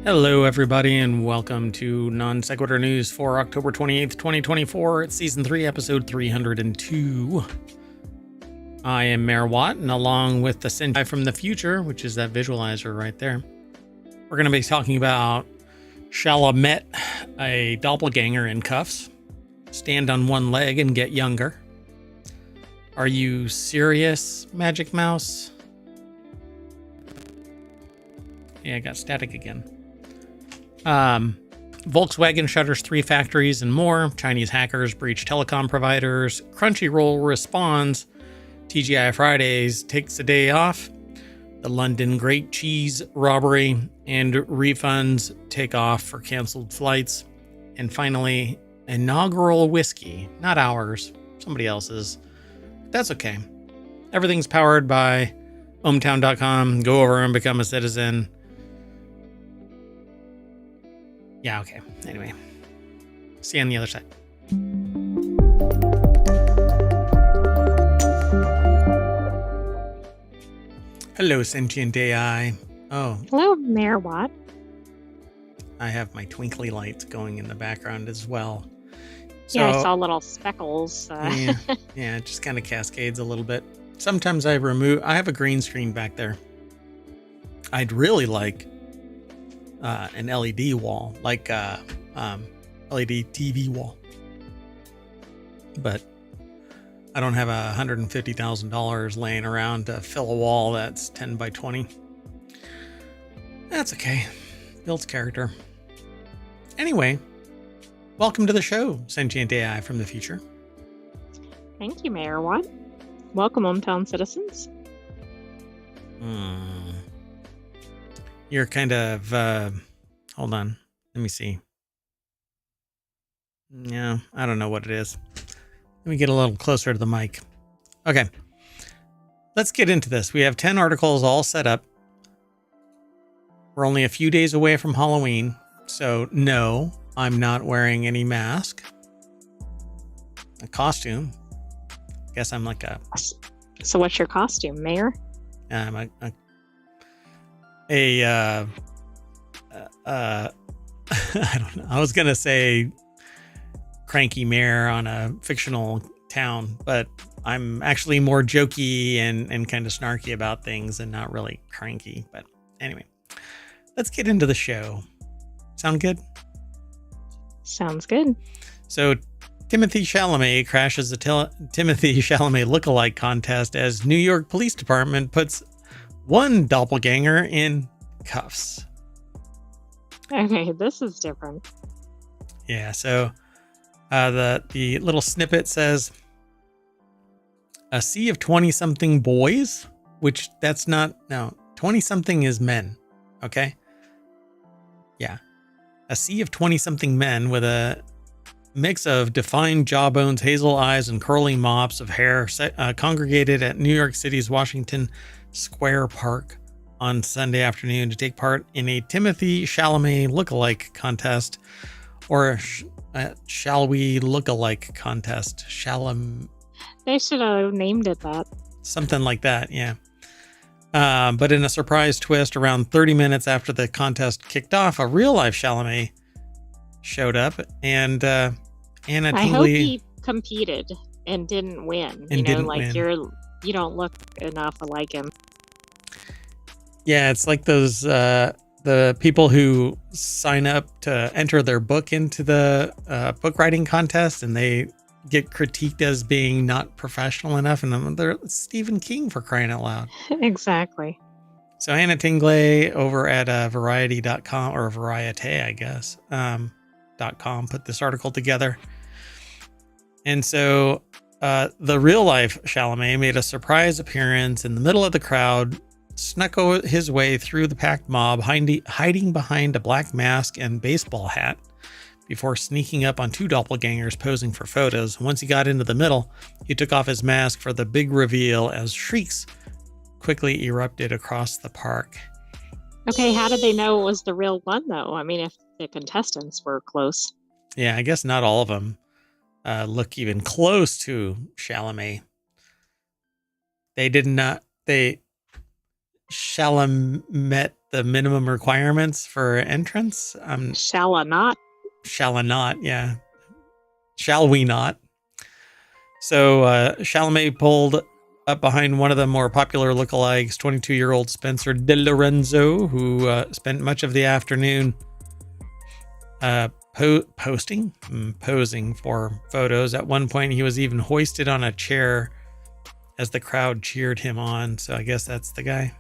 Hello, everybody, and welcome to Non-Sequitur News for October 28th, 2024. It's Season 3, Episode 302. I am Mayor Watt, and along with the Sentient AI from the future, which is that visualizer right there, we're going to be talking about Chalamet, a doppelganger in cuffs, stand on one leg and get younger. Are you serious, Magic Mouse? Yeah, I got static again. Volkswagen shutters 3 factories and more. Chinese hackers breach telecom providers. Crunchyroll responds. TGI Fridays takes a day off. The London Great Cheese robbery and refunds take off for canceled flights. And finally, inaugural whiskey, not ours, somebody else's. That's okay. Everything's powered by ohmTown.com. Go over and become a citizen. Yeah, okay. Anyway, see you on the other side. Hello, Sentient AI. Oh. Hello, Mayor Watt. I have my twinkly lights going in the background as well. So, yeah, I saw little speckles. Yeah, it just kind of cascades a little bit. Sometimes I have a green screen back there. I'd really like an LED wall, like LED TV wall, but I don't have $150,000 laying around to fill a wall that's 10 by 20. That's okay. Builds character. Anyway, welcome to the show, Sentient AI from the future. Thank you, Mayor Watt. Welcome, ohmTown citizens. You're kind of, hold on, let me see. Yeah, I don't know what it is. Let me get a little closer to the mic. Okay, let's get into this. We have 10 articles all set up. We're only a few days away from Halloween, so no, I'm not wearing any mask. A costume. Guess I'm like a... So what's your costume, Mayor? I'm I don't know. I was gonna say cranky mayor on a fictional town, but I'm actually more jokey and kind of snarky about things and not really cranky. But anyway, let's get into the show. Sound good? Sounds good. So Timothy Chalamet crashes the Timothy Chalamet lookalike contest as New York Police Department puts one doppelganger in cuffs. Okay, this is different. Yeah, so the little snippet says a sea of 20-something boys, which that's not, no, 20-something is men, okay? Yeah. A sea of 20-something men with a mix of defined jawbones, hazel eyes, and curly mops of hair congregated at New York City's Washington Square Park on Sunday afternoon to take part in a Timothy Chalamet lookalike contest, or shall we lookalike contest? They should have named it that. Something like that, yeah. But in a surprise twist, around 30 minutes after the contest kicked off, a real-life Chalamet showed up, and Anna Tingley... I hope he competed and didn't win. You don't look enough like him. Yeah, it's like those the people who sign up to enter their book into the book writing contest, and they get critiqued as being not professional enough, and they're Stephen King, for crying out loud. Exactly. So Anna Tingley over at Variety.com, or Variety, I guess, .com, put this article together. And so the real life Chalamet made a surprise appearance in the middle of the crowd, snuck his way through the packed mob, hiding behind a black mask and baseball hat before sneaking up on 2 doppelgangers posing for photos. Once he got into the middle, he took off his mask for the big reveal as shrieks quickly erupted across the park. Okay, how did they know it was the real one, though? I mean, if the contestants were close. Yeah, I guess not all of them look even close to Chalamet. They did not. Chalamet the minimum requirements for entrance. Shall I not? Shall I not? Yeah. Shall we not? So Chalamet pulled up behind one of the more popular lookalikes, 22-year-old Spencer De Lorenzo, who spent much of the afternoon posing for photos. At one point, he was even hoisted on a chair as the crowd cheered him on. So I guess that's the guy.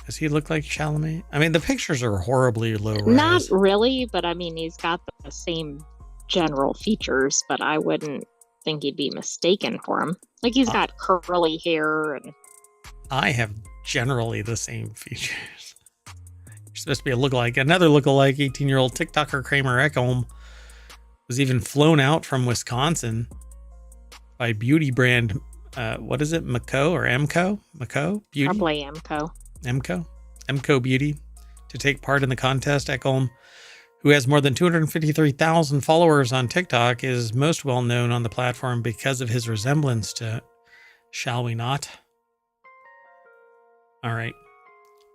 Does he look like Chalamet? I mean, the pictures are horribly low res. Not really, but I mean, he's got the same general features, but I wouldn't think he'd be mistaken for him. Like, he's got curly hair. And I have generally the same features. You're supposed to be a lookalike. Another lookalike, 18-year-old TikToker Kramer Ekholm, was even flown out from Wisconsin by beauty brand, what is it, Mco or Mco? Mco Beauty? Probably Mco. Mco Beauty, to take part in the contest. Ekholm, who has more than 253,000 followers on TikTok, is most well known on the platform because of his resemblance to Shall We Not? All right.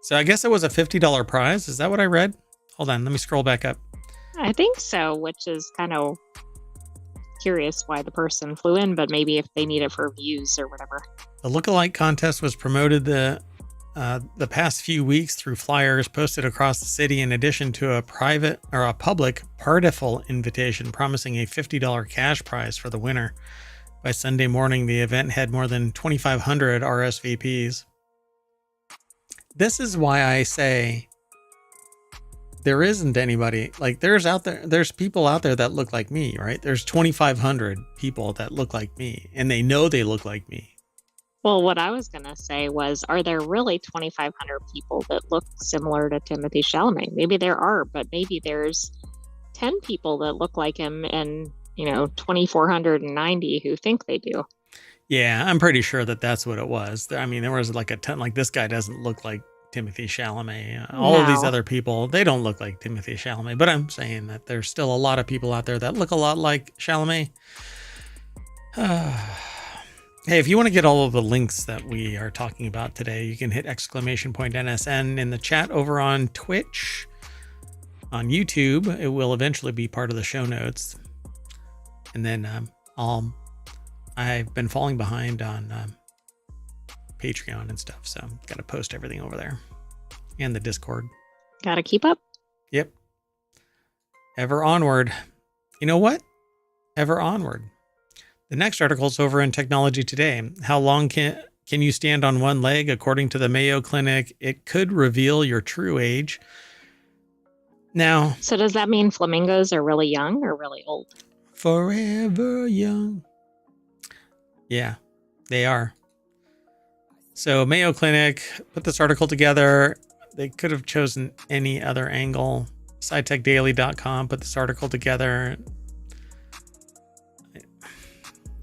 So I guess it was a $50 prize. Is that what I read? Hold on. Let me scroll back up. I think so, which is kind of curious why the person flew in, but maybe if they need it for views or whatever. The lookalike contest was promoted the past few weeks through flyers posted across the city, in addition to a public Partiful invitation promising a $50 cash prize for the winner. By Sunday morning, the event had more than 2,500 RSVPs. This is why I say there isn't anybody like there's people out there that look like me, right? There's 2,500 people that look like me, and they know they look like me. Well, what I was going to say was, are there really 2,500 people that look similar to Timothée Chalamet? Maybe there are, but maybe there's 10 people that look like him and, 2,490 who think they do. Yeah, I'm pretty sure that's what it was. I mean, there was like a ton, like this guy doesn't look like Timothée Chalamet. All of these other people, they don't look like Timothée Chalamet, but I'm saying that there's still a lot of people out there that look a lot like Chalamet. Hey, if you want to get all of the links that we are talking about today, you can hit !NSN in the chat over on Twitch. On YouTube, it will eventually be part of the show notes. And then I've been falling behind on Patreon and stuff, so I've got to post everything over there. And the Discord. Got to keep up. Yep. Ever onward. You know what? Ever onward. The next article is over in Technology Today. How long can you stand on one leg? According to the Mayo Clinic, it could reveal your true age. Now, so does that mean flamingos are really young or really old? Forever young. Yeah, they are. So Mayo Clinic put this article together. They could have chosen any other angle. SciTechDaily.com put this article together.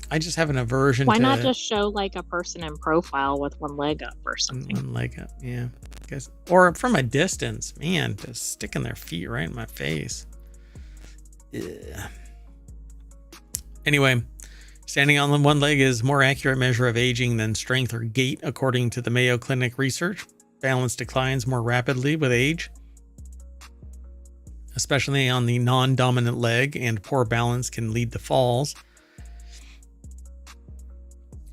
I just have an aversion to... Why not just show like a person in profile with one leg up or something? One leg up, yeah. Or from a distance. Man, just sticking their feet right in my face. Yeah. Anyway, standing on one leg is a more accurate measure of aging than strength or gait, according to the Mayo Clinic research. Balance declines more rapidly with age, especially on the non-dominant leg, and poor balance can lead to falls.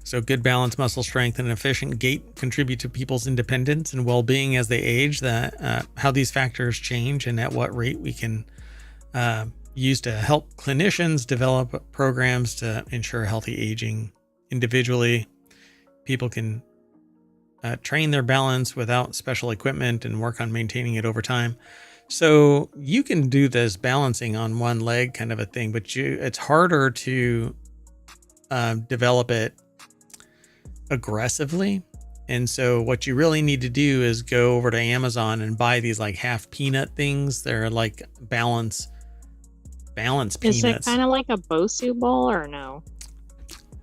So good balance, muscle strength, and efficient gait contribute to people's independence and well-being as they age. How these factors change and at what rate we can use to help clinicians develop programs to ensure healthy aging. Individually, people can train their balance without special equipment and work on maintaining it over time. So you can do this balancing on one leg kind of a thing, but it's harder to develop it aggressively. And so what you really need to do is go over to Amazon and buy these like half peanut things. They're like balance peanuts. Is it kind of like a Bosu ball or no?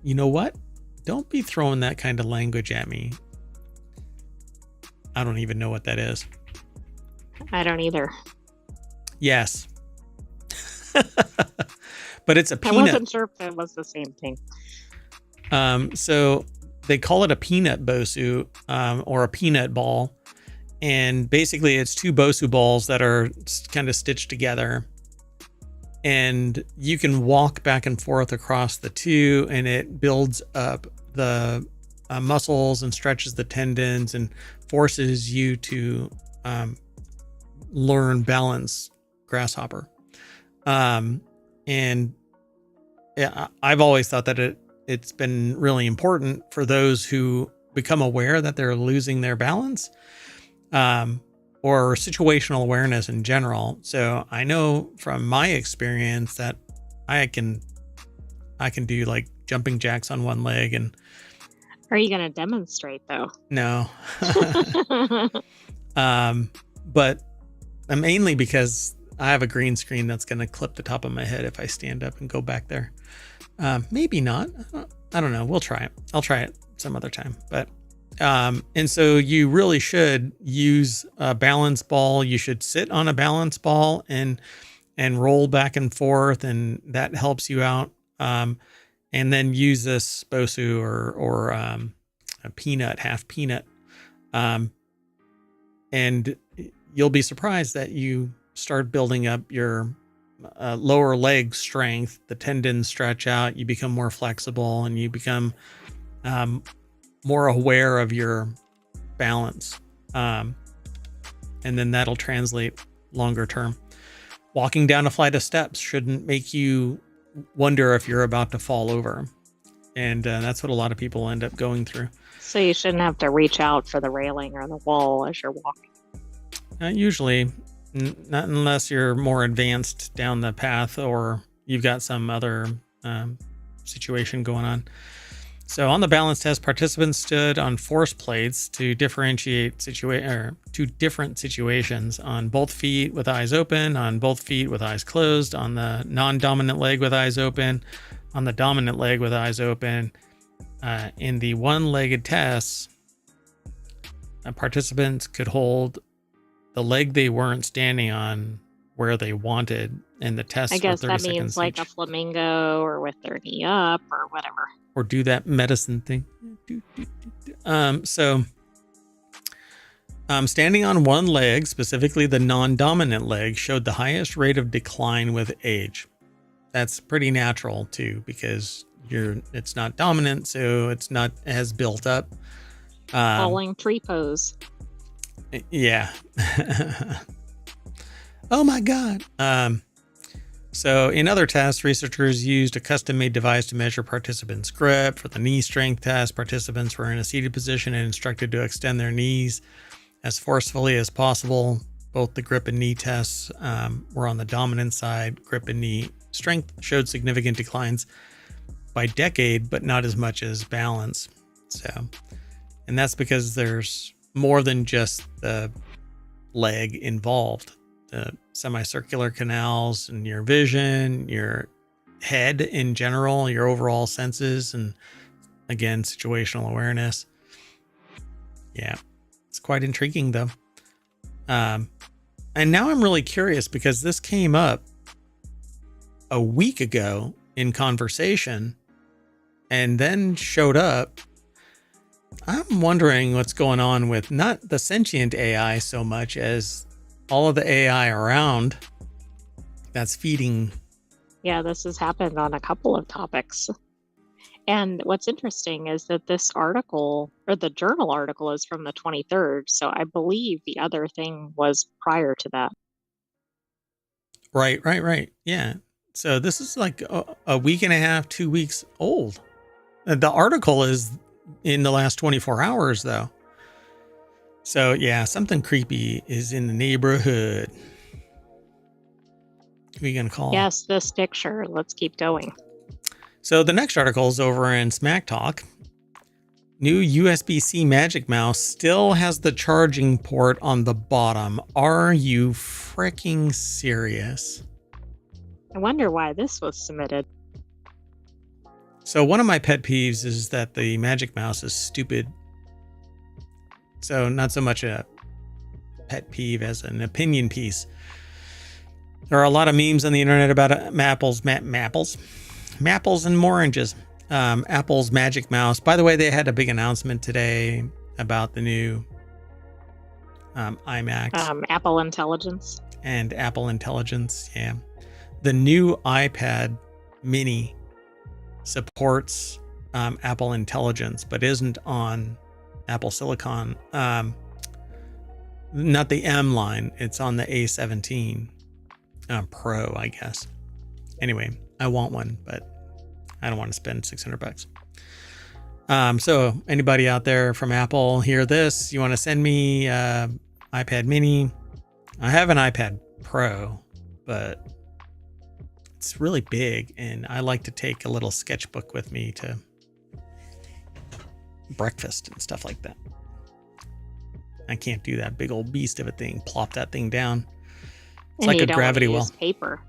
You know what? Don't be throwing that kind of language at me. I don't even know what that is. I don't either. Yes. But it's a peanut. I wasn't sure if it was the same thing. So they call it a peanut Bosu, or a peanut ball. And basically it's two Bosu balls that are kind of stitched together. And you can walk back and forth across the two, and it builds up the muscles and stretches the tendons and forces you to learn balance grasshopper. And yeah, I've always thought that it's been really important for those who become aware that they're losing their balance, or situational awareness in general. So I know from my experience that I can do like jumping jacks on one leg. And are you going to demonstrate though? No. But mainly because I have a green screen that's going to clip the top of my head if I stand up and go back there. Maybe not. I don't know. We'll try it. I'll try it some other time. But and so you really should use a balance ball. You should sit on a balance ball and roll back and forth, and that helps you out. And then use this Bosu or a peanut, half peanut. And you'll be surprised that you start building up your lower leg strength. The tendons stretch out, you become more flexible, and you become more aware of your balance. And then that'll translate longer term. Walking down a flight of steps shouldn't make you wonder if you're about to fall over. And that's what a lot of people end up going through. So you shouldn't have to reach out for the railing or the wall as you're walking. Not usually, not unless you're more advanced down the path or you've got some other situation going on. So on the balance test, participants stood on force plates to differentiate two different situations: on both feet with eyes open, on both feet with eyes closed, on the non-dominant leg with eyes open, on the dominant leg with eyes open. In the one-legged tests, participants could hold the leg they weren't standing on where they wanted, and the test. I guess that means like a flamingo or with their knee up or whatever. Or do that medicine thing. So standing on one leg, specifically the non-dominant leg, showed the highest rate of decline with age. That's pretty natural too, because it's not dominant, so it's not as built up. Falling tree pose. Yeah. Oh my God. So in other tests, researchers used a custom-made device to measure participants' grip. For the knee strength test, participants were in a seated position and instructed to extend their knees as forcefully as possible. Both the grip and knee tests were on the dominant side. Grip and knee strength showed significant declines by decade, but not as much as balance. And that's because there's more than just the leg involved. The semicircular canals and your vision, your head in general, your overall senses, and again, situational awareness. Yeah, it's quite intriguing though. And now I'm really curious because this came up a week ago in conversation and then showed up. I'm wondering what's going on with not the sentient AI so much as all of the AI around that's feeding. Yeah, this has happened on a couple of topics. And what's interesting is that this article, or the journal article, is from the 23rd. So I believe the other thing was prior to that. Right. Yeah. So this is like a week and a half, 2 weeks old. The article is in the last 24 hours though. So yeah, something creepy is in the neighborhood. Who are you gonna call? Yes, this picture. Let's keep going. So the next article is over in Smack Talk. New USB-C Magic Mouse still has the charging port on the bottom. Are you freaking serious? I wonder why this was submitted. So one of my pet peeves is that the Magic Mouse is stupid. So not so much a pet peeve as an opinion piece. There are a lot of memes on the internet about Apple's and oranges. Apple's Magic Mouse. By the way, they had a big announcement today about the new iMacs, Apple Intelligence. and Apple Intelligence. Yeah. The new iPad mini supports Apple Intelligence, but isn't on Apple Silicon. Not the M line. It's on the A17 Pro, I guess. Anyway, I want one, but I don't want to spend $600. So anybody out there from Apple hear this? You want to send me iPad mini? I have an iPad Pro, but it's really big, and I like to take a little sketchbook with me to breakfast and stuff like that. I can't do that big old beast of a thing. Plop that thing down. It's like a gravity well. Paper.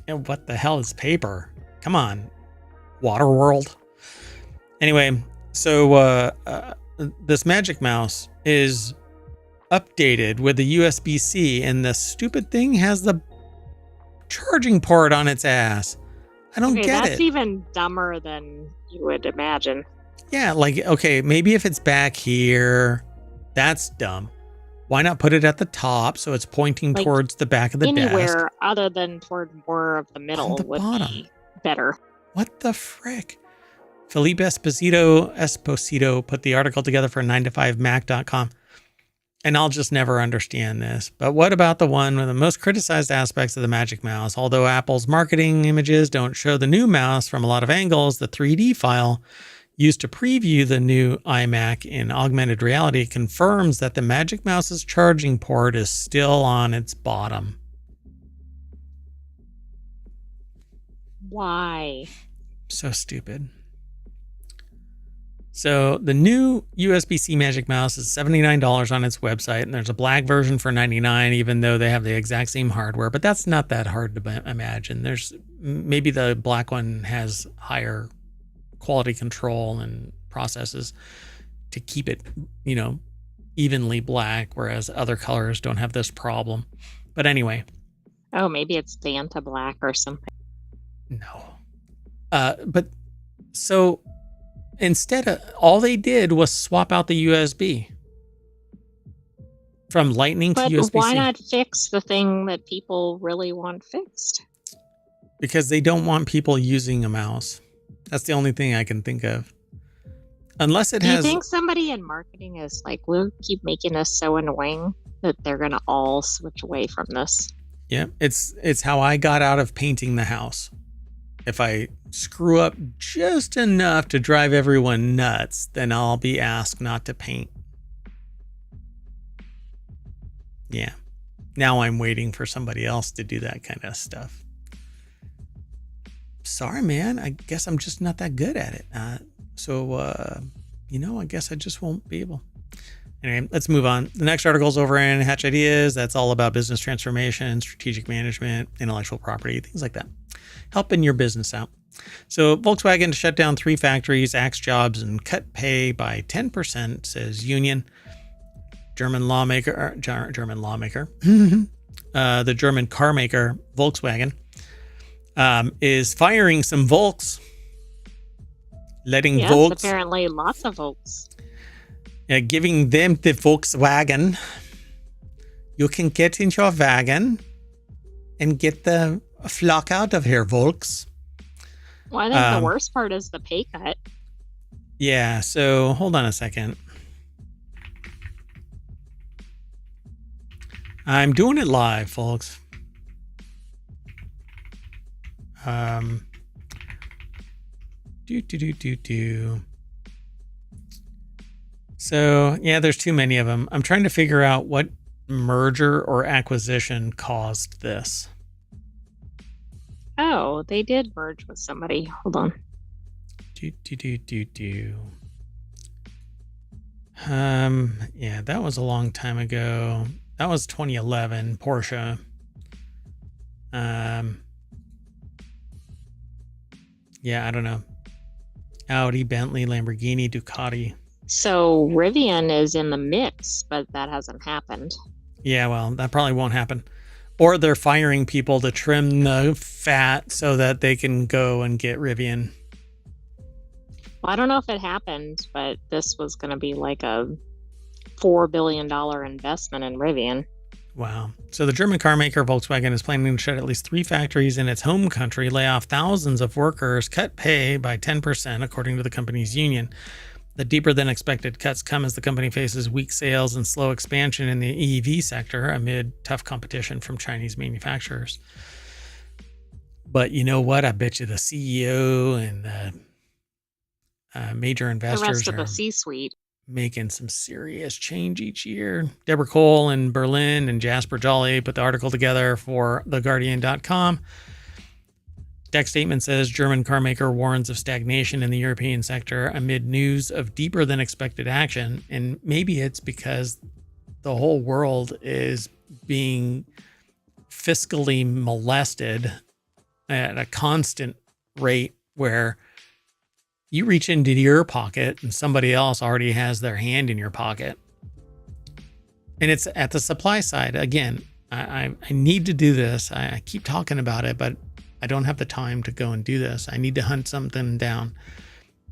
And what the hell is paper? Come on, Waterworld. Anyway, so this Magic Mouse is updated with the USB-C, and the stupid thing has the charging port on its ass. I don't get it. That's even dumber than you would imagine. Yeah, like, okay, maybe if it's back here, that's dumb. Why not put it at the top so it's pointing towards the back of the desk? Anywhere other than toward more of the middle would be better. What the frick? Felipe Esposito put the article together for 9to5mac.com. And I'll just never understand this. But what about the one with the most criticized aspects of the Magic Mouse? Although Apple's marketing images don't show the new mouse from a lot of angles, the 3D file used to preview the new iMac in augmented reality confirms that the Magic Mouse's charging port is still on its bottom. Why? So stupid. So the new USB-C Magic Mouse is $79 on its website, and there's a black version for $99, even though they have the exact same hardware. But that's not that hard to imagine. There's maybe the black one has higher quality control and processes to keep it, evenly black, whereas other colors don't have this problem. But anyway. Oh, maybe it's Vanta black or something. No. But so instead, all they did was swap out the USB from Lightning to USB-C. But why not fix the thing that people really want fixed? Because they don't want people using a mouse. That's the only thing I can think of. Unless it has... Do you think somebody in marketing is like, we'll keep making this so annoying that they're going to all switch away from this? Yeah, it's how I got out of painting the house. If I screw up just enough to drive everyone nuts, then I'll be asked not to paint. Yeah. Now I'm waiting for somebody else to do that kind of stuff. Sorry, man. I guess I'm just not that good at it. I guess I just won't be able. Anyway, let's move on. The next article is over in Hatch Ideas. That's all about business transformation, strategic management, intellectual property, things like that. Helping your business out. So Volkswagen to shut down 3 factories, axe jobs, and cut pay by 10%, says union. German lawmaker, the German car maker, Volkswagen, is firing some Volks. Yes, Volks. Apparently lots of Volks. Giving them the Volkswagen. You can get into your wagon and get the flock out of here, Volks. Well, I think the worst part is the pay cut. Yeah, so hold on a second. I'm doing it live, folks. So, yeah, there's too many of them. I'm trying to figure out what merger or acquisition caused this. Oh, they did merge with somebody. Hold on. Yeah, that was a long time ago. That was 2011, Porsche. Yeah, I don't know. Audi, Bentley, Lamborghini, Ducati. So Rivian is in the mix, but that hasn't happened. Yeah, well, that probably won't happen. Or they're firing people to trim the fat so that they can go and get Rivian. Well, I don't know if it happened, but this was going to be like a $4 billion investment in Rivian. Wow. So the German car maker Volkswagen is planning to shut at least 3 factories in its home country, lay off thousands of workers, cut pay by 10%, according to the company's union. The deeper than expected cuts come as the company faces weak sales and slow expansion in the EV sector amid tough competition from Chinese manufacturers. But you know what? I bet you the CEO and the major investors The rest of are the C-suite. making some serious change each year. Deborah Cole in Berlin and Jasper Jolly put the article together for theguardian.com. Deck statement says German car maker warns of stagnation in the European sector amid news of deeper than expected action. And maybe it's because the whole world is being fiscally molested at a constant rate where you reach into your pocket and somebody else already has their hand in your pocket. And it's at the supply side. Again, I need to do this. I keep talking about it, but I don't have the time to go and do this. I need to hunt something down.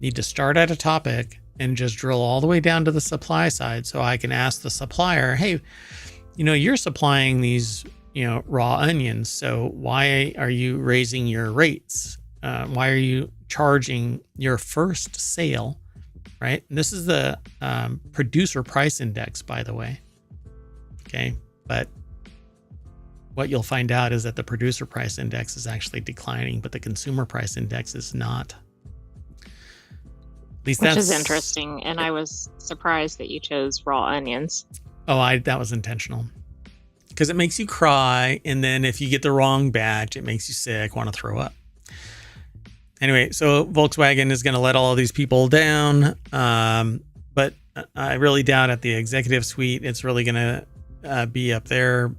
Need to start at a topic and just drill all the way down to the supply side so I can ask the supplier, hey, you're supplying these, raw onions. So why are you raising your rates? Why are you charging your first sale, right? And this is the producer price index, by the way. Okay. But what you'll find out is that the producer price index is actually declining, but the consumer price index is not. At least Which is interesting. And I was surprised that you chose raw onions. Oh, that was intentional. Because it makes you cry. And then if you get the wrong batch, it makes you sick, want to throw up. Anyway, so Volkswagen is going to let all of these people down. But I really doubt at the executive suite, it's really going to be up there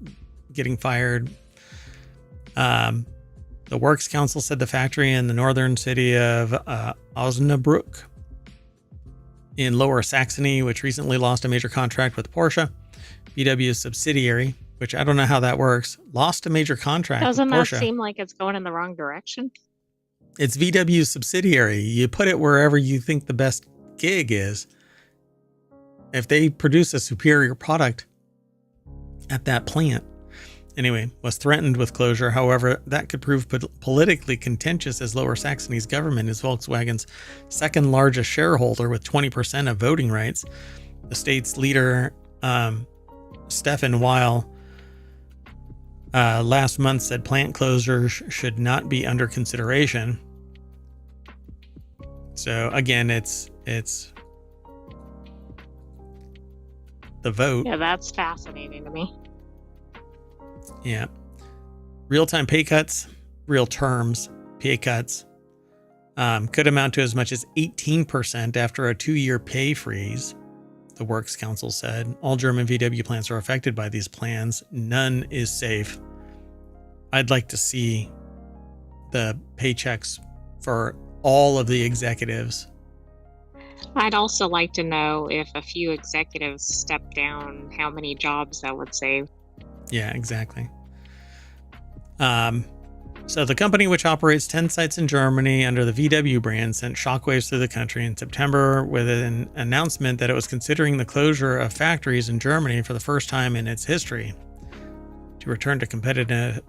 getting fired. The Works Council said the factory in the northern city of Osnabrück in Lower Saxony, which recently lost a major contract with Porsche, VW's subsidiary, which I don't know how that works, lost a major contract Doesn't with Porsche. that seem like it's going in the wrong direction? It's VW's subsidiary. You put it wherever you think the best gig is. If they produce a superior product at that plant, anyway, was threatened with closure. However, that could prove politically contentious as Lower Saxony's government is Volkswagen's second largest shareholder with 20% of voting rights. The state's leader, Stefan Weil, last month said plant closures should not be under consideration. So again, it's the vote. Yeah, that's fascinating to me. Yeah. Real-time pay cuts, real terms pay cuts could amount to as much as 18% after a 2-year pay freeze. The Works Council said all German VW plants are affected by these plans. None is safe. I'd like to see the paychecks for all of the executives. I'd also like to know if a few executives step down, how many jobs that would save. Yeah, exactly. So the company, which operates 10 sites in Germany under the VW brand, sent shockwaves through the country in September with an announcement that it was considering the closure of factories in Germany for the first time in its history. To return to competitiveness,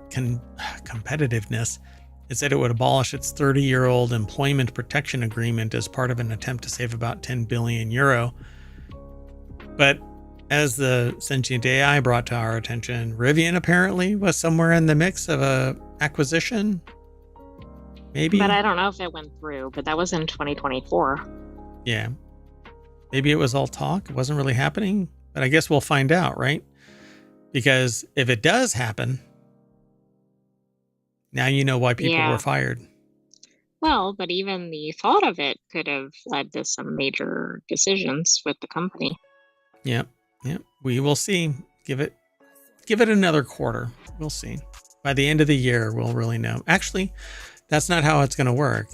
it said it would abolish its 30-year-old employment protection agreement as part of an attempt to save about 10 billion euro. But as the Sentient AI brought to our attention, Rivian apparently was somewhere in the mix of a acquisition. Maybe. But I don't know if it went through, but that was in 2024. Yeah. Maybe it was all talk. It wasn't really happening, but I guess we'll find out, right? Because if it does happen, now you know why people were fired. Well, but even the thought of it could have led to some major decisions with the company. Yep. We will see. Give it another quarter. We'll see. By the end of the year, we'll really know. Actually, that's not how it's going to work.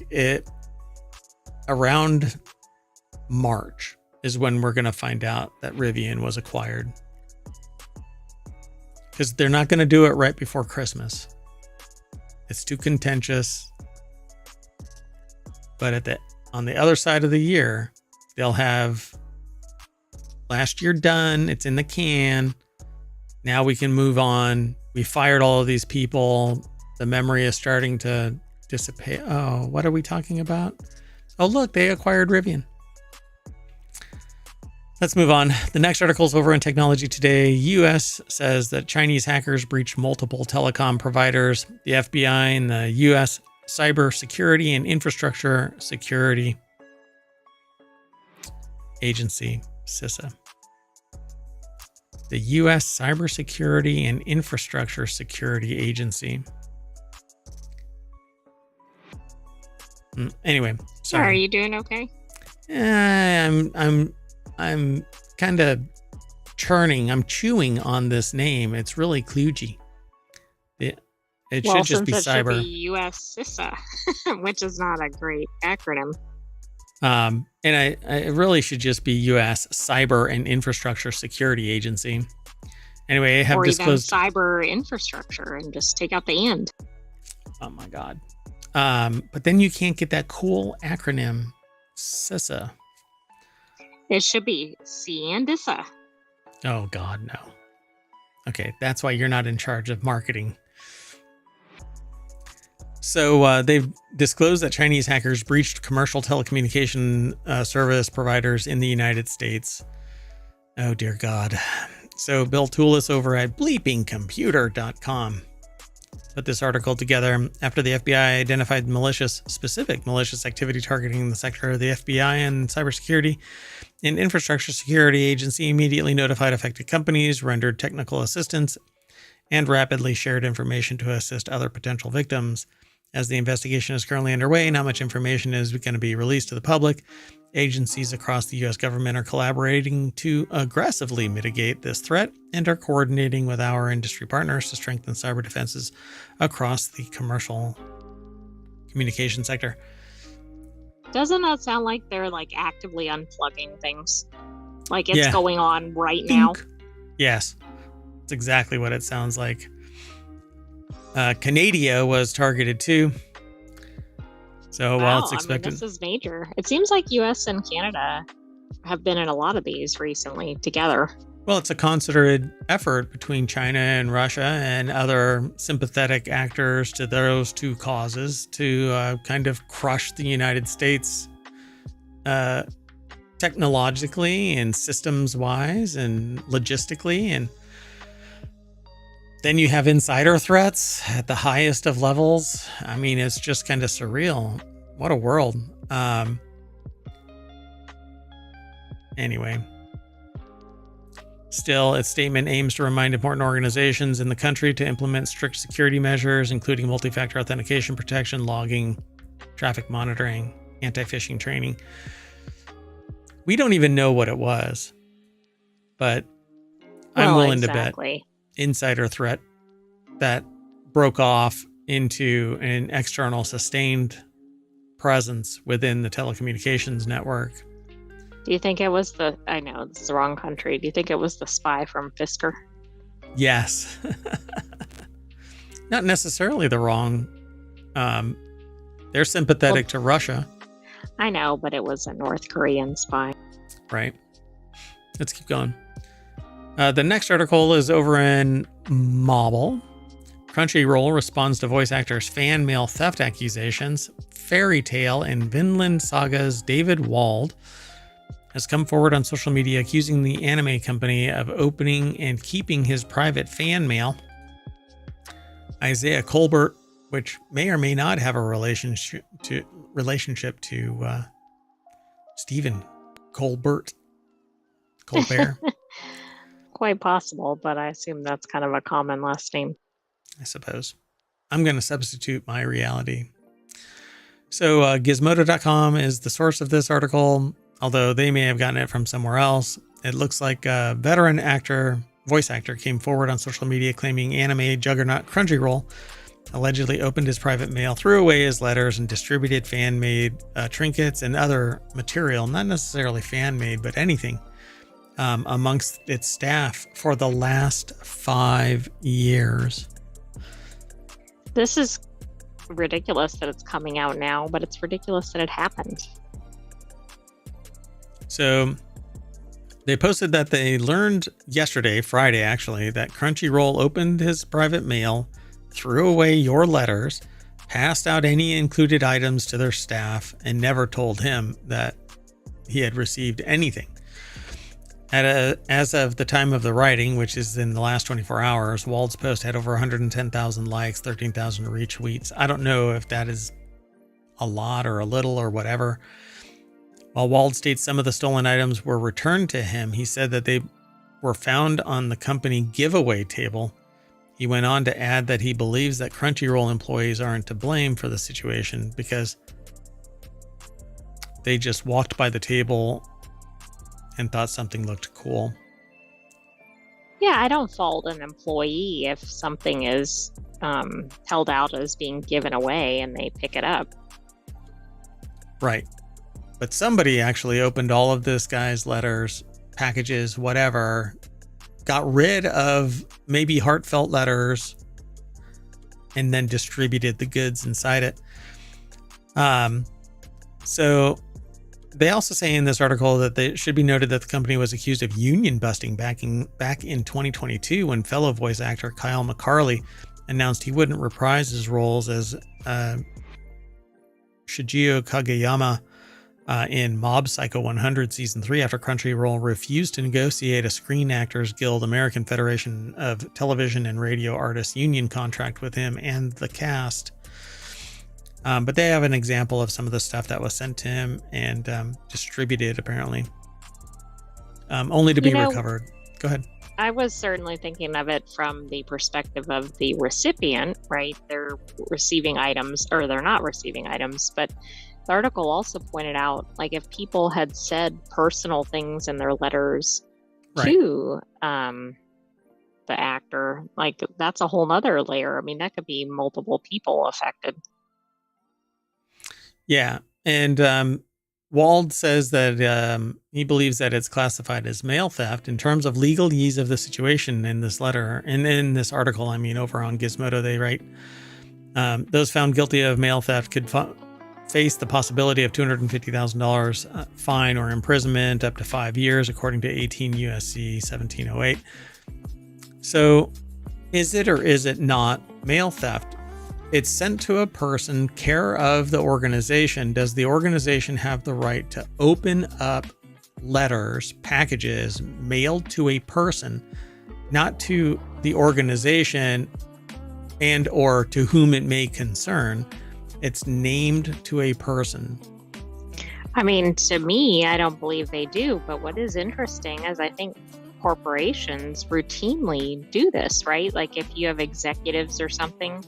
Around March is when we're going to find out that Rivian was acquired. Because they're not going to do it right before Christmas. It's too contentious. But on the other side of the year, they'll have last year done. It's in the can. Now we can move on. We fired all of these people. The memory is starting to dissipate. Oh, what are we talking about? Oh, look, they acquired Rivian. Let's move on. The next article is over in Technology Today. U.S. says that Chinese hackers breached multiple telecom providers. The FBI and the U.S. Cyber Security and Infrastructure Security Agency, CISA. The U.S. Cybersecurity and Infrastructure Security Agency. Anyway, sorry. Are you doing okay? I'm kind of churning. I'm chewing on this name. It's really kludgy. It should just be cyber. Should be U.S. CISA, which is not a great acronym. And it really should just be U.S. Cyber and Infrastructure Security Agency. Anyway, I have disclosed cyber infrastructure and just take out the "and." Oh my God. But then you can't get that cool acronym, CISA. It should be CISA. Oh God, no. Okay, that's why you're not in charge of marketing. So they've disclosed that Chinese hackers breached commercial telecommunication service providers in the United States. Oh dear God. So Bill Toulis over at bleepingcomputer.com put this article together after the FBI identified specific malicious activity targeting the sector. The FBI and Cybersecurity and Infrastructure Security Agency immediately notified affected companies, rendered technical assistance, and rapidly shared information to assist other potential victims. As the investigation is currently underway, not much information is going to be released to the public. Agencies across the U.S. government are collaborating to aggressively mitigate this threat and are coordinating with our industry partners to strengthen cyber defenses across the commercial communication sector. Doesn't that sound like they're actively unplugging things? Like it's going on right now? Yes, that's exactly what it sounds like. Canada was targeted too. So while it's expected, this is major. It seems like U.S. and Canada have been in a lot of these recently together. Well, it's a concerted effort between China and Russia and other sympathetic actors to those two causes to kind of crush the United States technologically and systems-wise and logistically. And then you have insider threats at the highest of levels. I mean, it's just kind of surreal. What a world. Anyway. Still, its statement aims to remind important organizations in the country to implement strict security measures, including multi-factor authentication protection, logging, traffic monitoring, anti-phishing training. We don't even know what it was, but I'm willing to bet insider threat that broke off into an external sustained presence within the telecommunications network. Do you think it was I know it's the wrong country. Do you think it was the spy from Fisker? Yes. Not necessarily the wrong. They're sympathetic to Russia. I know, but it was a North Korean spy. Right. Let's keep going. The next article is over in Mobile. Crunchyroll responds to voice actors' fan mail theft accusations. Fairy Tail and Vinland Saga's David Wald has come forward on social media accusing the anime company of opening and keeping his private fan mail. Isaiah Colbert, which may or may not have a relationship to Stephen Colbert. Quite possible, but I assume that's kind of a common last name. I suppose. I'm going to substitute my reality. So Gizmodo.com is the source of this article, although they may have gotten it from somewhere else. It looks like a veteran voice actor came forward on social media claiming anime juggernaut Crunchyroll allegedly opened his private mail, threw away his letters, and distributed fan-made trinkets and other material, not necessarily fan-made, but anything, amongst its staff for the last 5 years. This is ridiculous that it's coming out now, but it's ridiculous that it happened. So They posted that they learned yesterday, Friday actually, that Crunchyroll opened his private mail, threw away your letters, passed out any included items to their staff, and never told him that he had received anything. As of the time of the writing, which is in the last 24 hours, Wald's post had over 110,000 likes, 13,000 retweets. I don't know if that is a lot or a little or whatever. While Wald states some of the stolen items were returned to him, he said that they were found on the company giveaway table. He went on to add that he believes that Crunchyroll employees aren't to blame for the situation because they just walked by the table and thought something looked cool. Yeah, I don't fault an employee if something is held out as being given away and they pick it up. Right. But somebody actually opened all of this guy's letters, packages, whatever, got rid of maybe heartfelt letters, and then distributed the goods inside it. So they also say in this article that it should be noted that the company was accused of union busting back in 2022 when fellow voice actor Kyle McCarley announced he wouldn't reprise his roles as Shigeo Kageyama in Mob Psycho 100 Season 3 after Crunchyroll refused to negotiate a Screen Actors Guild American Federation of Television and Radio Artists union contract with him and the cast. But they have an example of some of the stuff that was sent to him and distributed, apparently, only to be recovered. Go ahead. I was certainly thinking of it from the perspective of the recipient, right? They're receiving items, or they're not receiving items. But the article also pointed out, like, if people had said personal things in their letters to the actor, like, that's a whole nother layer. I mean, that could be multiple people affected. Yeah. And Wald says that he believes that it's classified as mail theft. In terms of legalese of the situation in this letter, and in this article, I mean, over on Gizmodo, they write, those found guilty of mail theft could face the possibility of $250,000 fine or imprisonment up to 5 years, according to 18 USC 1708. So is it or is it not mail theft? It's sent to a person, care of the organization. Does the organization have the right to open up letters, packages mailed to a person, not to the organization and or to whom it may concern? It's named to a person. I mean, to me, I don't believe they do. But what is interesting is I think corporations routinely do this, right? Like if you have executives or something,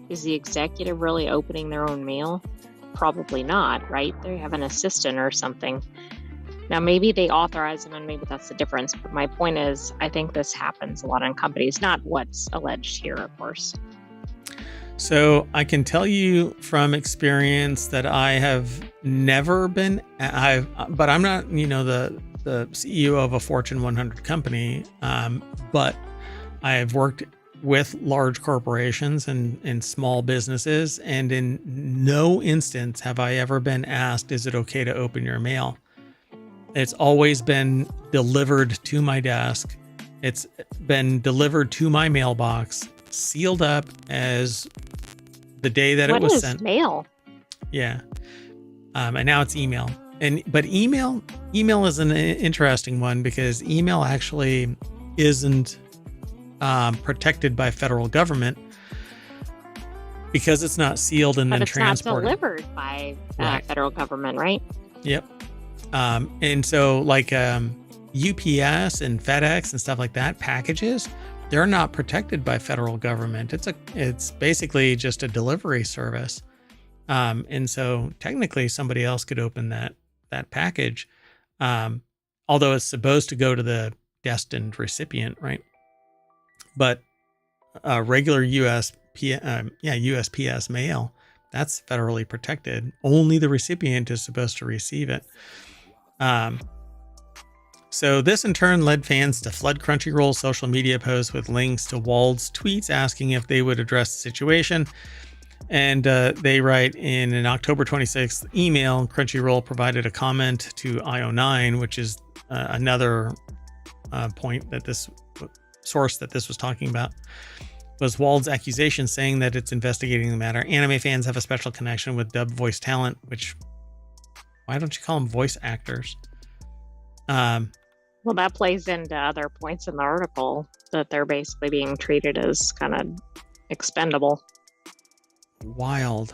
is the executive really opening their own mail? Probably not, right? They have an assistant or something. Now, maybe they authorize them and maybe that's the difference. But my point is, I think this happens a lot in companies, not what's alleged here, of course. So I can tell you from experience that I have never been, but I'm not, the CEO of a Fortune 100 company, but I have worked with large corporations and small businesses, and in no instance have I ever been asked, is it okay to open your mail? It's always been delivered to my desk. It's been delivered to my mailbox, sealed up as the day that it was sent. What is mail? Yeah. And now it's email. But email is an interesting one because email actually isn't protected by federal government because it's not sealed and then transported. But it's not delivered by federal government, right? Yep. And so like UPS and FedEx and stuff like that, packages, they're not protected by federal government. It's basically just a delivery service. And so technically somebody else could open that package, although it's supposed to go to the destined recipient, right? But regular USPS mail, that's federally protected. Only the recipient is supposed to receive it. So this in turn led fans to flood Crunchyroll's social media posts with links to Wald's tweets asking if they would address the situation. And they write in an October 26th email, Crunchyroll provided a comment to IO9, which is another point that this source that this was talking about was Wald's accusation saying that it's investigating the matter. Anime fans have a special connection with dub voice talent, which, why don't you call them voice actors? Well, that plays into other points in the article that they're basically being treated as kind of expendable. Wild.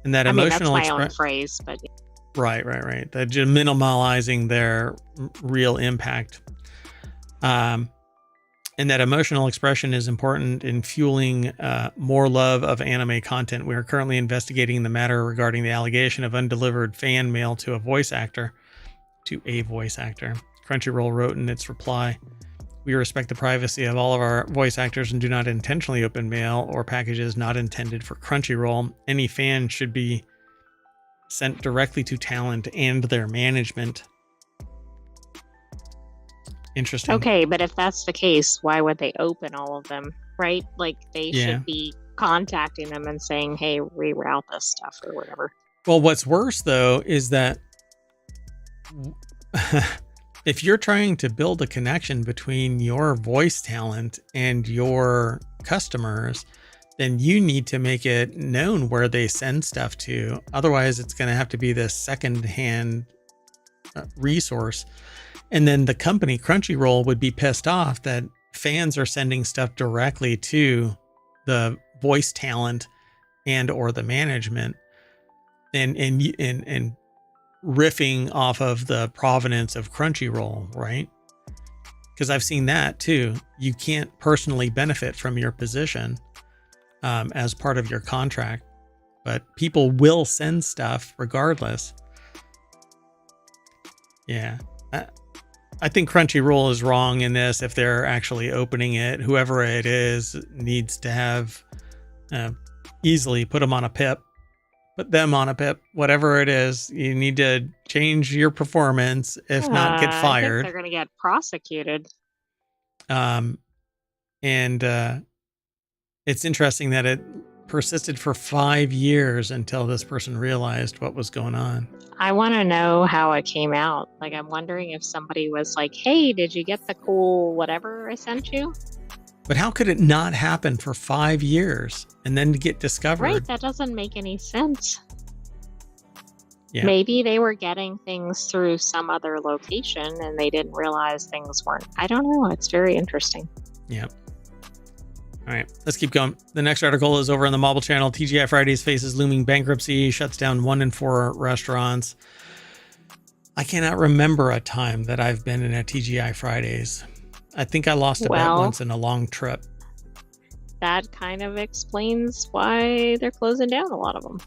And that I mean, that's emotional my own phrase, but right. That minimalizing their real impact. And that emotional expression is important in fueling more love of anime content. We are currently investigating the matter regarding the allegation of undelivered fan mail to a voice actor. Crunchyroll wrote in its reply, "We respect the privacy of all of our voice actors and do not intentionally open mail or packages not intended for Crunchyroll. Any fan should be sent directly to talent and their management." Interesting. Okay, but if that's the case, why would they open all of them, right? Like they should be contacting them and saying, "Hey, reroute this stuff," or whatever. Well, what's worse though is that if you're trying to build a connection between your voice talent and your customers, then you need to make it known where they send stuff to. Otherwise, it's going to have to be this secondhand resource. And then the company, Crunchyroll, would be pissed off that fans are sending stuff directly to the voice talent and or the management and riffing off of the provenance of Crunchyroll, right? Because I've seen that too. You can't personally benefit from your position as part of your contract, but people will send stuff regardless. Yeah. I think Crunchyroll is wrong in this. If they're actually opening it, whoever it is needs to have easily put them on a PIP, whatever it is. You need to change your performance, if not get fired. I think they're going to get prosecuted. And it's interesting that it persisted for 5 years until this person realized what was going on. I want to know how it came out. Like, I'm wondering if somebody was like, "Hey, did you get the cool whatever I sent you?" But how could it not happen for 5 years and then to get discovered? Right, that doesn't make any sense. Yeah. Maybe they were getting things through some other location and they didn't realize things weren't. I don't know. It's very interesting. Yeah. All right, let's keep going. The next article is over on the Mobile channel. TGI Fridays faces looming bankruptcy, shuts down 1 in 4 restaurants. I cannot remember a time that I've been in a TGI Fridays. I think I lost a bet once in a long trip. That kind of explains why they're closing down a lot of them.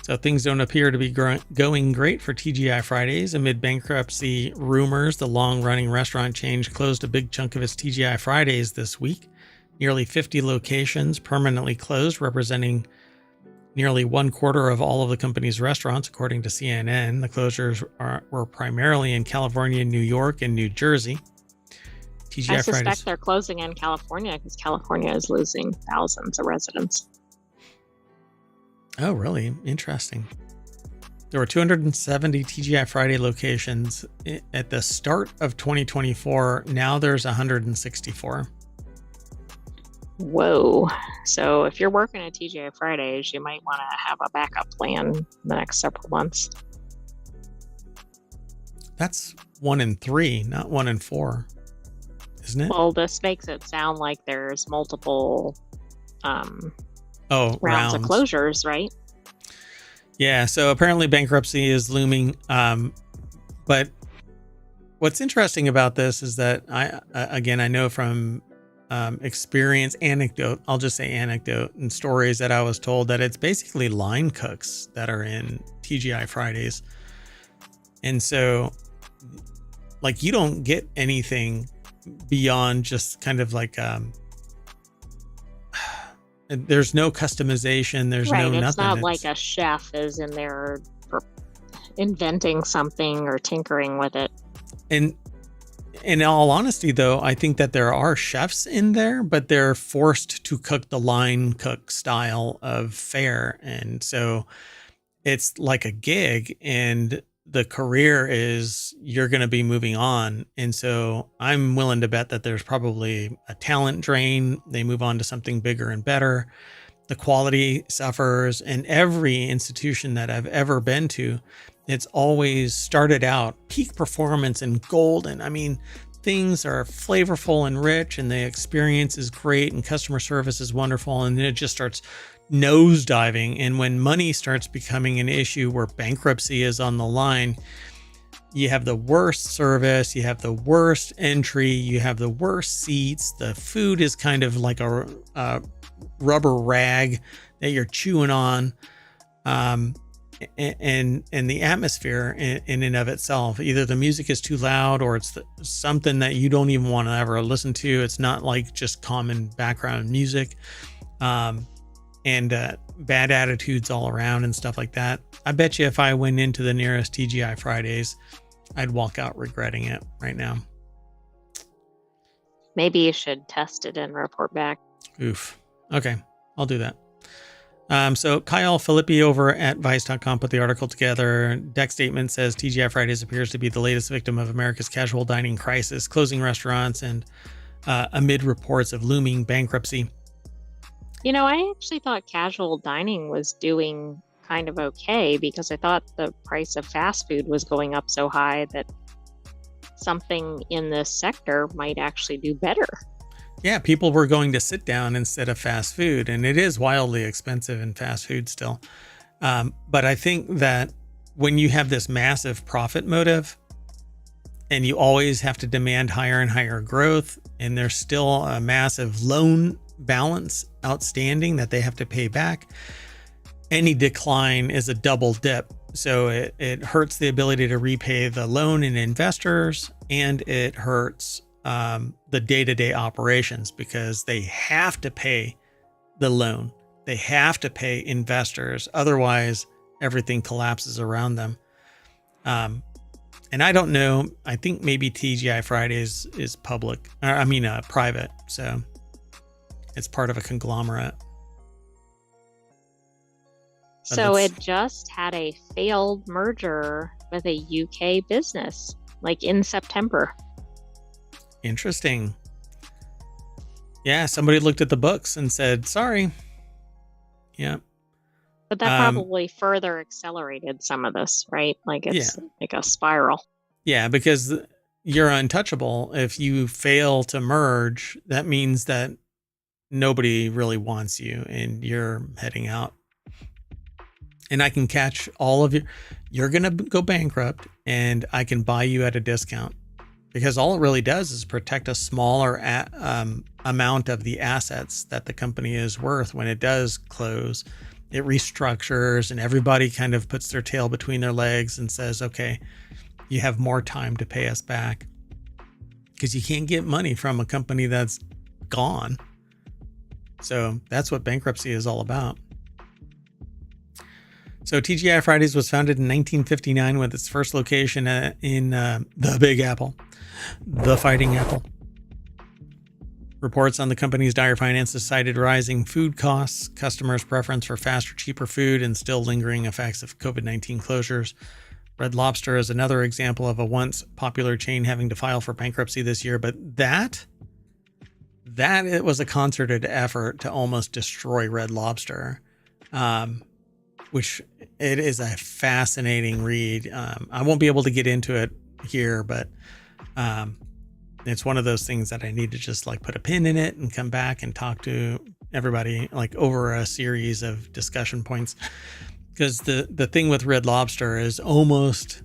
So things don't appear to be going great for TGI Fridays. Amid bankruptcy rumors, the long-running restaurant chain closed a big chunk of its TGI Fridays this week. Nearly 50 locations permanently closed, representing nearly 1/4 of all of the company's restaurants, according to CNN. The closures were primarily in California, New York, and New Jersey. I suspect they're closing in California because California is losing thousands of residents. Oh, really? Interesting. There were 270 TGI Friday locations at the start of 2024. Now there's 164. Whoa. So if you're working at TGI Fridays, you might want to have a backup plan in the next several months. That's 1 in 3, not 1 in 4, isn't it? Well, this makes it sound like there's multiple rounds of closures, right? Yeah, so apparently bankruptcy is looming. But what's interesting about this is that I know from experience, I'll just say anecdote and stories that I was told that it's basically line cooks that are in TGI Fridays. And so like you don't get anything beyond just kind of like there's no customization, there's no nothing. It's not like a chef is in there inventing something or tinkering with it. And in all honesty, though, I think that there are chefs in there, but they're forced to cook the line cook style of fare. And so it's like a gig, and the career is you're going to be moving on. And so I'm willing to bet that there's probably a talent drain. They move on to something bigger and better. The quality suffers. And every institution that I've ever been to, it's always started out peak performance and golden. I mean, things are flavorful and rich, and the experience is great, and customer service is wonderful. And then it just starts nosediving. And when money starts becoming an issue where bankruptcy is on the line, you have the worst service, you have the worst entry, you have the worst seats. The food is kind of like a rubber rag that you're chewing on. And the atmosphere in and of itself, either the music is too loud or it's something that you don't even want to ever listen to. It's not like just common background music, and bad attitudes all around and stuff like that. I bet you if I went into the nearest TGI Fridays, I'd walk out regretting it right now. Maybe you should test it and report back. Oof. Okay, I'll do that. So Kyle Filippi over at Vice.com put the article together. Deck statement says TGI Fridays appears to be the latest victim of America's casual dining crisis, closing restaurants and amid reports of looming bankruptcy. You know, I actually thought casual dining was doing kind of okay because I thought the price of fast food was going up so high that something in this sector might actually do better. Yeah, people were going to sit down instead of fast food, and it is wildly expensive in fast food still. But I think that when you have this massive profit motive and you always have to demand higher and higher growth, and there's still a massive loan balance outstanding that they have to pay back, any decline is a double dip. So it hurts the ability to repay the loan and investors, and it hurts the day-to-day operations because they have to pay the loan. They have to pay investors. Otherwise, everything collapses around them. And I don't know. I think maybe TGI Fridays is public. Private. So it's part of a conglomerate. So it just had a failed merger with a UK business, like in September. Interesting. Yeah, somebody looked at the books and said, sorry. Yeah. But that probably further accelerated some of this, right? Like it's like a spiral. Yeah, because you're untouchable. If you fail to merge, that means that nobody really wants you and you're heading out. And I can catch all of you. You're going to go bankrupt and I can buy you at a discount. Because all it really does is protect a smaller amount of the assets that the company is worth when it does close. It restructures and everybody kind of puts their tail between their legs and says, okay, you have more time to pay us back. Because you can't get money from a company that's gone. So that's what bankruptcy is all about. So TGI Fridays was founded in 1959 with its first location in the Big Apple, the Fighting Apple. Reports on the company's dire finances cited rising food costs, customers' preference for faster, cheaper food, and still lingering effects of COVID-19 closures. Red Lobster is another example of a once popular chain having to file for bankruptcy this year, but that it was a concerted effort to almost destroy Red Lobster. Which it is a fascinating read. I won't be able to get into it here, but it's one of those things that I need to just like put a pin in it and come back and talk to everybody like over a series of discussion points. Because the thing with Red Lobster is almost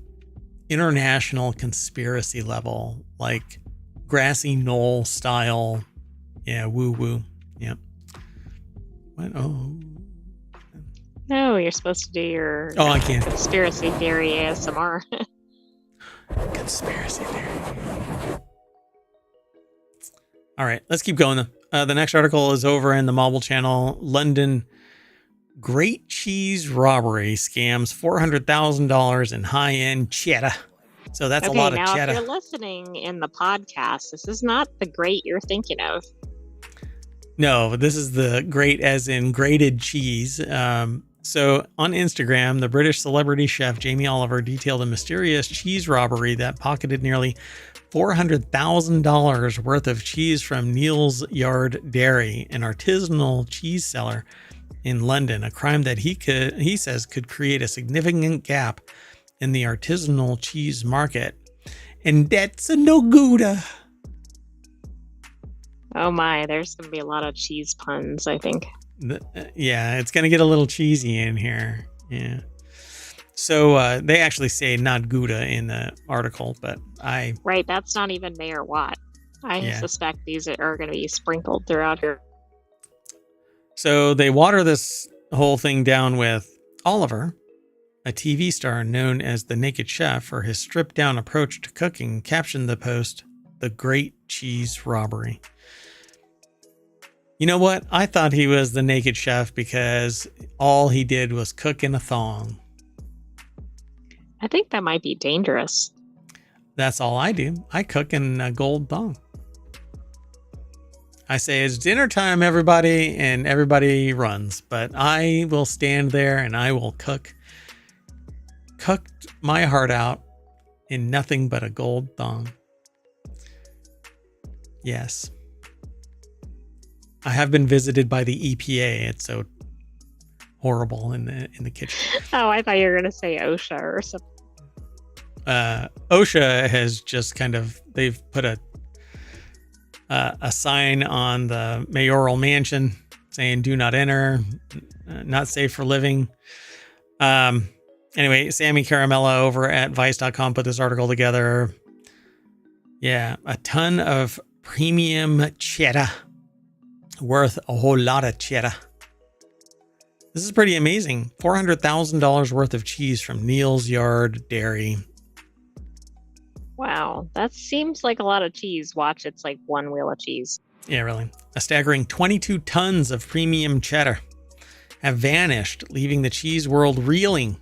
international conspiracy level, like grassy knoll style. Yeah, woo. Yep. What? Oh. No, you're supposed to do your I can't. Conspiracy theory ASMR. Conspiracy theory. All right, let's keep going. The next article is over in the Mobile Channel. London Great Cheese Robbery scams $400,000 in high-end cheddar. So that's a lot of cheddar. If you're listening in the podcast, this is not the great you're thinking of. No, this is the great as in grated cheese. So on Instagram, the British celebrity chef Jamie Oliver detailed a mysterious cheese robbery that pocketed nearly $400,000 worth of cheese from Neal's Yard Dairy, an artisanal cheese seller in London, a crime that he says could create a significant gap in the artisanal cheese market. And that's a no gooda. Oh my, there's going to be a lot of cheese puns, I think. Yeah, it's going to get a little cheesy in here. Yeah. So they actually say not Gouda in the article, but Right, that's not even Mayor Watt. I suspect these are going to be sprinkled throughout here. So they water this whole thing down with Oliver, a TV star known as the Naked Chef, for his stripped-down approach to cooking, captioned the post, "The Great Cheese Robbery." You know what? I thought he was the Naked Chef because all he did was cook in a thong. I think that might be dangerous. That's all I do. I cook in a gold thong. I say, it's dinner time, everybody, and everybody runs. But I will stand there and I will cook my heart out in nothing but a gold thong. Yes. I have been visited by the EPA. It's so horrible in the kitchen. Oh, I thought you were going to say OSHA or something. OSHA has just they've put a sign on the mayoral mansion saying "Do not enter, not safe for living." Anyway, Sammy Caramella over at Vice.com put this article together. Yeah, a ton of premium cheddar, worth a whole lot of cheddar. This is pretty amazing. $400,000 worth of cheese from Neal's Yard Dairy. Wow, that seems like a lot of cheese. Watch, it's like one wheel of cheese. Yeah, really. A staggering 22 tons of premium cheddar have vanished, leaving the cheese world reeling.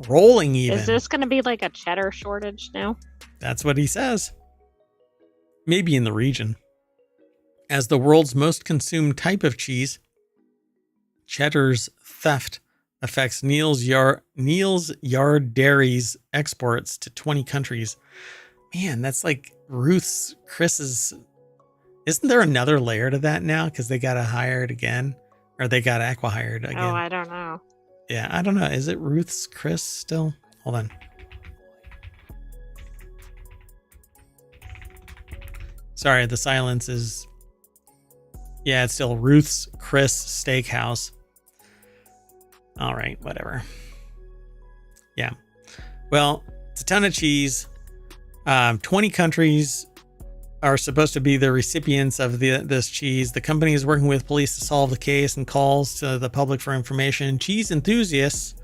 Rolling even. Is this going to be like a cheddar shortage now? That's what he says. Maybe in the region. As the world's most consumed type of cheese, cheddar's theft affects Neal's Yard Dairy's exports to 20 countries. Man, that's like Chris's. Isn't there another layer to that now? Because they got hired again, or they got acqui-hired again. Oh, I don't know. Yeah, I don't know. Is it Ruth's Chris still? Hold on. Sorry, the silence is... Yeah, it's still Ruth's Chris Steakhouse. All right, whatever. Yeah. Well, it's a ton of cheese. 20 countries are supposed to be the recipients of this cheese. The company is working with police to solve the case and calls to the public for information. Cheese enthusiasts.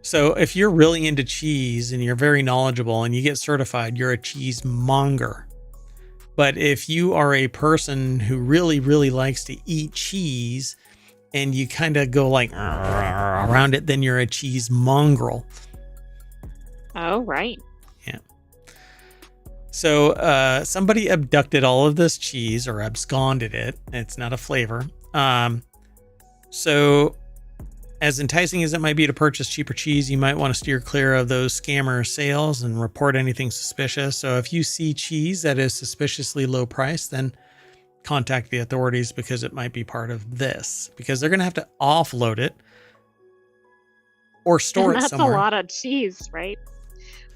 So if you're really into cheese and you're very knowledgeable and you get certified, you're a cheesemonger. But if you are a person who really, really likes to eat cheese and you kind of go like around it, then you're a cheese mongrel. Oh, right. Yeah. So somebody abducted all of this cheese or absconded it. It's not a flavor. So as enticing as it might be to purchase cheaper cheese, you might want to steer clear of those scammer sales and report anything suspicious. So if you see cheese that is suspiciously low price, then contact the authorities because it might be part of this, because they're going to have to offload it or store it somewhere. That's a lot of cheese, right?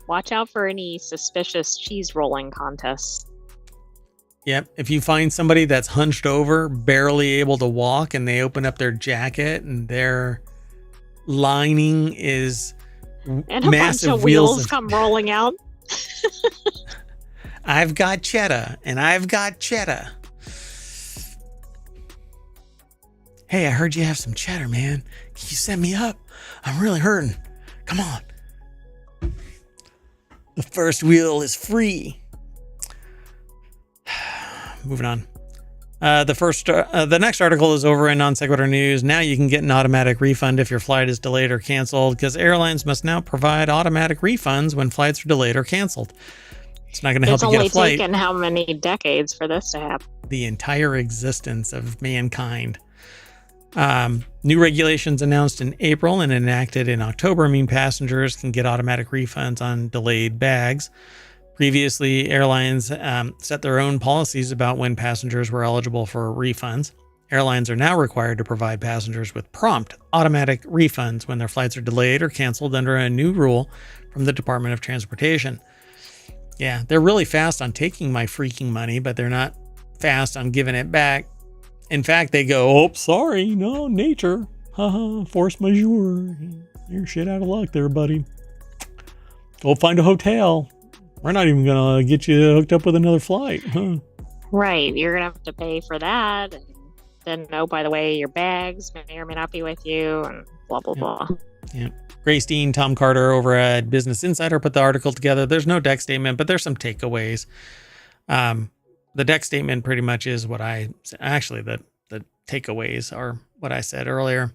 Watch out for any suspicious cheese rolling contests. Yep. If you find somebody that's hunched over, barely able to walk, and they open up their jacket and their lining is and a massive bunch of wheels come rolling out. I've got cheddar and I've got cheddar. Hey, I heard you have some cheddar, man. Can you set me up? I'm really hurting. Come on. The first wheel is free. Moving on. The next article is over in Non Sequitur News. Now you can get an automatic refund if your flight is delayed or canceled, because airlines must now provide automatic refunds when flights are delayed or canceled. It's not going to help you get a flight. It's only taken how many decades for this to happen? The entire existence of mankind. New regulations announced in April and enacted in October mean passengers can get automatic refunds on delayed bags. Previously, airlines set their own policies about when passengers were eligible for refunds. Airlines are now required to provide passengers with prompt automatic refunds when their flights are delayed or canceled under a new rule from the Department of Transportation. Yeah, they're really fast on taking my freaking money, but they're not fast on giving it back. In fact, they go, oh, sorry, no, nature. Haha, force majeure. You're shit out of luck there, buddy. Go find a hotel. We're not even going to get you hooked up with another flight. Huh? Right. You're going to have to pay for that. And then, oh, by the way, your bags may or may not be with you and blah, blah, blah. Yeah. Grace Dean, Tom Carter over at Business Insider put the article together. There's no deck statement, but there's some takeaways. The deck statement pretty much is what I actually the takeaways are what I said earlier.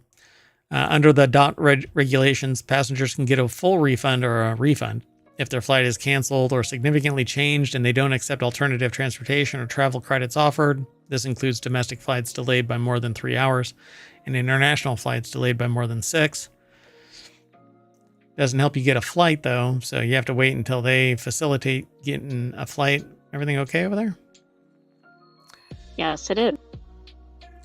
Under the DOT regulations, passengers can get a full refund or a refund if their flight is canceled or significantly changed and they don't accept alternative transportation or travel credits offered. This includes domestic flights delayed by more than 3 hours and international flights delayed by more than 6. Doesn't help you get a flight though, so you have to wait until they facilitate getting a flight. Everything okay over there? Yes, it is.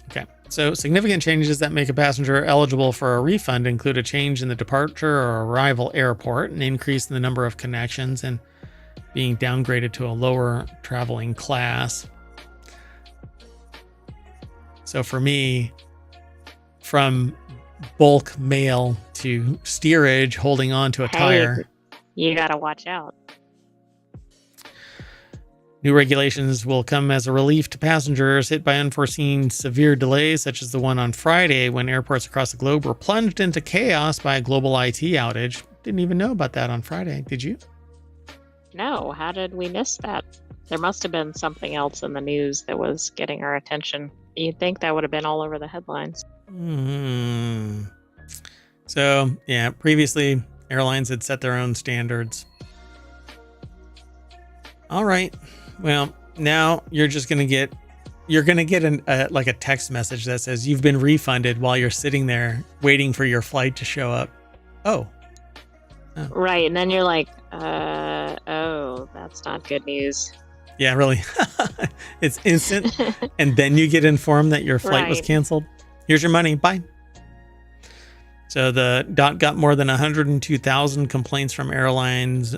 Okay. So significant changes that make a passenger eligible for a refund include a change in the departure or arrival airport, an increase in the number of connections, and being downgraded to a lower traveling class. So for me, from bulk mail to steerage, holding on to a tire. You got to watch out. New regulations will come as a relief to passengers hit by unforeseen severe delays, such as the one on Friday when airports across the globe were plunged into chaos by a global IT outage. Didn't even know about that on Friday. Did you? No. How did we miss that? There must have been something else in the news that was getting our attention. You'd think that would have been all over the headlines. So, yeah, previously airlines had set their own standards. All right. Well, now you're just going to get, like a text message that says you've been refunded while you're sitting there waiting for your flight to show up. Oh. Right. And then you're like, oh, that's not good news. Yeah, really. It's instant. And then you get informed that your flight was canceled. Here's your money. Bye. So the DOT got more than 102,000 complaints from airlines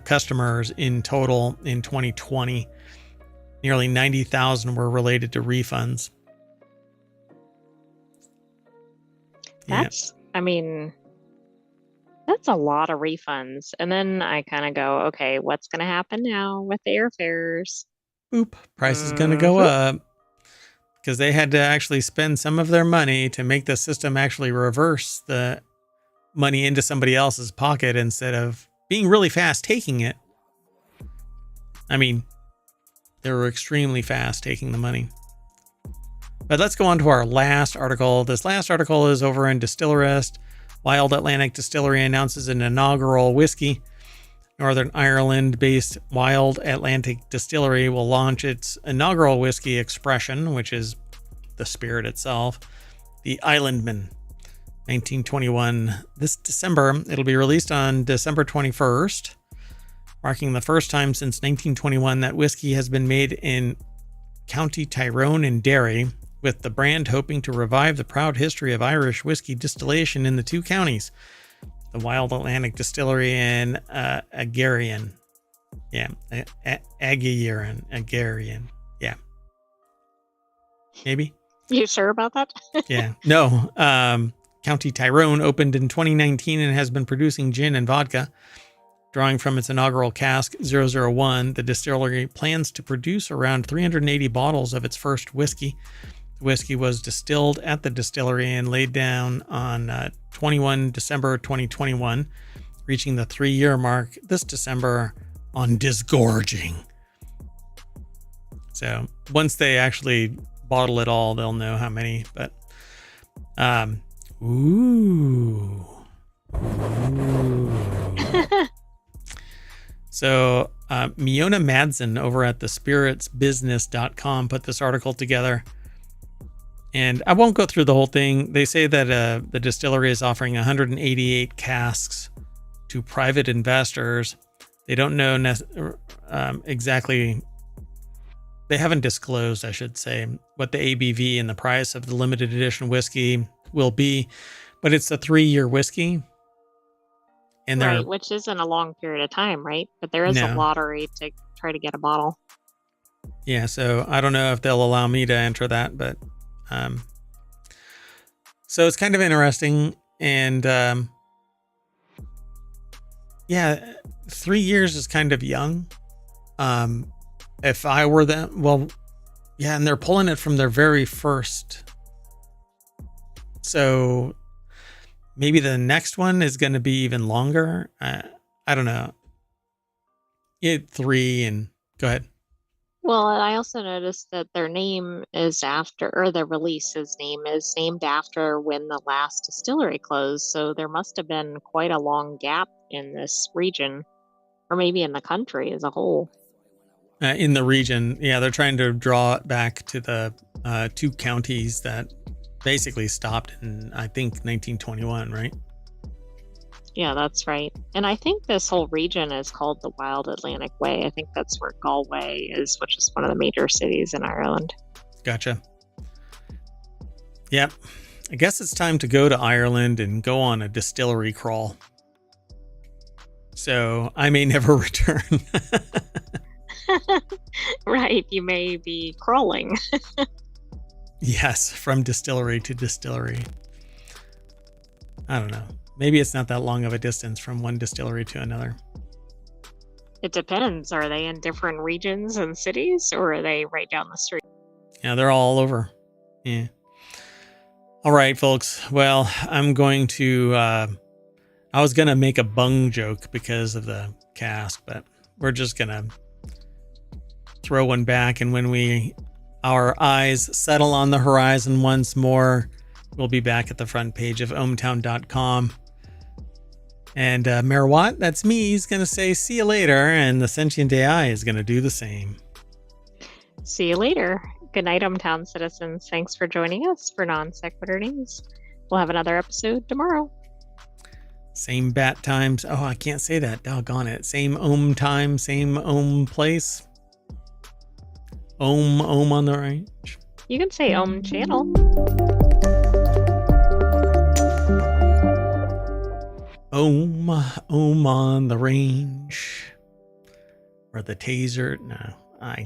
customers in total in 2020. Nearly 90,000 were related to refunds. That's, I mean, that's a lot of refunds. And then I kind of go, okay, what's going to happen now with the airfares? Boop. Price is going to go up because they had to actually spend some of their money to make the system actually reverse the money into somebody else's pocket instead of being really fast taking it. I mean, they were extremely fast taking the money. But let's go on to our last article. This last article is over in Distillerist. Wild Atlantic Distillery announces an inaugural whiskey. Northern Ireland-based Wild Atlantic Distillery will launch its inaugural whiskey expression, which is the spirit itself, the Islandman. 1921 this December. It'll be released on December 21st, marking the first time since 1921 that whiskey has been made in County Tyrone and Derry, with the brand hoping to revive the proud history of Irish whiskey distillation in the two counties, the Wild Atlantic Distillery and Aggregated. Yeah, Aggregated. Yeah. Maybe? You sure about that? Yeah. No. County Tyrone opened in 2019 and has been producing gin and vodka. Drawing from its inaugural cask 001, the distillery plans to produce around 380 bottles of its first whiskey. The whiskey was distilled at the distillery and laid down on 21 December 2021, reaching the 3-year mark this December on disgorging. So once they actually bottle it all, they'll know how many. But Ooh. So Miona Madsen over at thespiritsbusiness.com put this article together. And I won't go through the whole thing. They say that the distillery is offering 188 casks to private investors. They don't know exactly. They haven't disclosed, I should say, what the ABV and the price of the limited edition whiskey will be, but it's a 3-year whiskey. And right, which isn't a long period of time, right? But there is a lottery to try to get a bottle. Yeah, so I don't know if they'll allow me to enter that, but so it's kind of interesting. And yeah, 3 years is kind of young. If I were them, well, yeah, and they're pulling it from their very first. So maybe the next one is going to be even longer. I don't know. 3 and go ahead. Well, and I also noticed that their name is after, or the release's name is named after when the last distillery closed. So there must have been quite a long gap in this region, or maybe in the country as a whole. In the region, yeah, they're trying to draw it back to the 2 counties that basically stopped in, I think, 1921, right? Yeah, that's right. And I think this whole region is called the Wild Atlantic Way. I think that's where Galway is, which is one of the major cities in Ireland. Gotcha. Yep. I guess it's time to go to Ireland and go on a distillery crawl. So I may never return. Right. You may be crawling. Yes, from distillery to distillery. I don't know. Maybe it's not that long of a distance from one distillery to another. It depends. Are they in different regions and cities, or are they right down the street? Yeah, they're all over. Yeah. All right, folks. Well, I'm going to... I was going to make a bung joke because of the cask, but we're just going to throw one back. And when our eyes settle on the horizon once more, we'll be back at the front page of ohmTown.com. And Mayor Watt, that's me. He's going to say, see you later. And the Sentient AI is going to do the same. See you later. Good night, ohmTown citizens. Thanks for joining us for Non Sequitur News. We'll have another episode tomorrow. Same bat times. Oh, I can't say that. Doggone it. Same ohm time, same ohm place. Ohm on the range. You can say ohm channel. Ohm on the range. Or the taser. No, I